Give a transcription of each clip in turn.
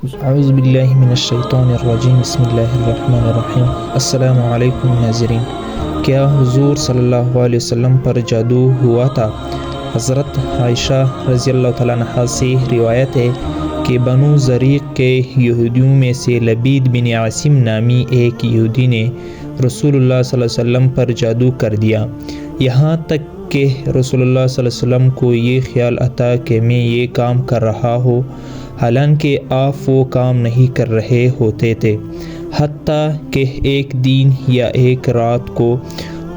اعوذ باللہ من الشیطان الرجیم بسم اللہ الرحمن الرحیم۔ السلام علیکم ناظرین، کیا حضور صلی اللہ علیہ وسلم پر جادو ہوا تھا؟ حضرت عائشہ رضی اللہ تعالیٰ عنہا سے روایت ہے کہ بنو زریق کے یہودیوں میں سے لبید بن عاصم نامی ایک یہودی نے رسول اللہ صلی اللہ علیہ وسلم پر جادو کر دیا، یہاں تک کہ رسول اللہ صلی اللہ علیہ وسلم کو یہ خیال آتا کہ میں یہ کام کر رہا ہوں، حالانکہ آپ وہ کام نہیں کر رہے ہوتے تھے، حتیٰ کہ ایک دن یا ایک رات کو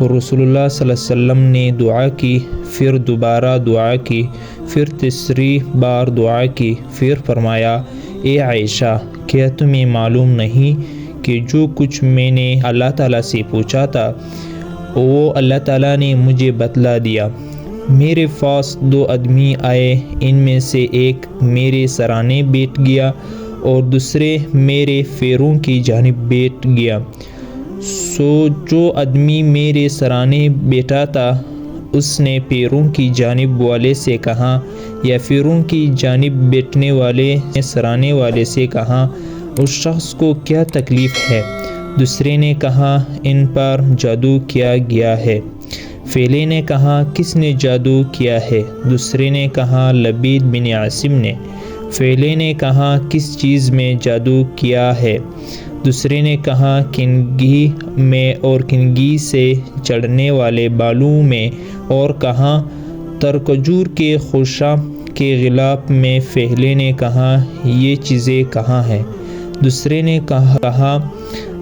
رسول اللہ صلی اللہ علیہ وسلم نے دعا کی، پھر دوبارہ دعا کی، پھر تیسری بار دعا کی، پھر فرمایا، اے عائشہ، کیا تمہیں معلوم نہیں کہ جو کچھ میں نے اللہ تعالیٰ سے پوچھا تھا وہ اللہ تعالیٰ نے مجھے بتلا دیا؟ میرے پاس دو آدمی آئے، ان میں سے ایک میرے سرانے بیٹھ گیا اور دوسرے میرے پیروں کی جانب بیٹھ گیا۔ سو جو آدمی میرے سرانے بیٹھا تھا اس نے پیروں کی جانب والے سے کہا، یا پیروں کی جانب بیٹھنے والے نے سرانے والے سے کہا، اس شخص کو کیا تکلیف ہے؟ دوسرے نے کہا، ان پر جادو کیا گیا ہے۔ پہلے نے کہا، کس نے جادو کیا ہے؟ دوسرے نے کہا، لبید بن عاصم نے۔ پہلے نے کہا، کس چیز میں جادو کیا ہے؟ دوسرے نے کہا، کنگھی میں اور کنگھی سے چڑھنے والے بالوں میں، اور کہا، ترکجور کے خوشہ کے غلاف میں۔ پہلے نے کہا، یہ چیزیں کہاں ہیں؟ دوسرے نے کہا،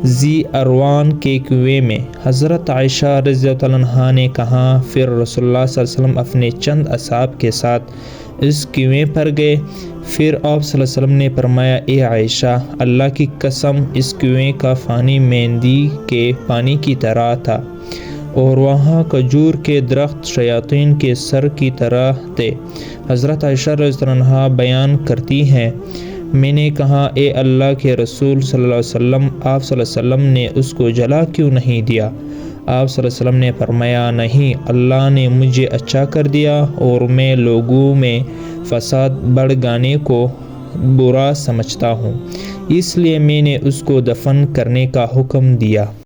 ذی اروان کے کنویں میں۔ حضرت عائشہ رضی اللہ عنہا نے کہا، پھر رسول اللہ صلی اللہ علیہ وسلم اپنے چند اصحاب کے ساتھ اس کنویں پر گئے۔ پھر آپ صلی اللہ علیہ وسلم نے فرمایا، اے عائشہ، اللہ کی قسم، اس کنویں کا پانی مہندی کے پانی کی طرح تھا، اور وہاں کھجور کے درخت شیاطین کے سر کی طرح تھے۔ حضرت عائشہ رضی اللہ عنہا بیان کرتی ہیں، میں نے کہا، اے اللہ کے رسول صلی اللہ علیہ وسلم، آپ صلی اللہ علیہ وسلم نے اس کو جلا کیوں نہیں دیا؟ آپ صلی اللہ علیہ وسلم نے فرمایا، نہیں، اللہ نے مجھے اچھا کر دیا، اور میں لوگوں میں فساد بڑھانے کو برا سمجھتا ہوں، اس لیے میں نے اس کو دفن کرنے کا حکم دیا۔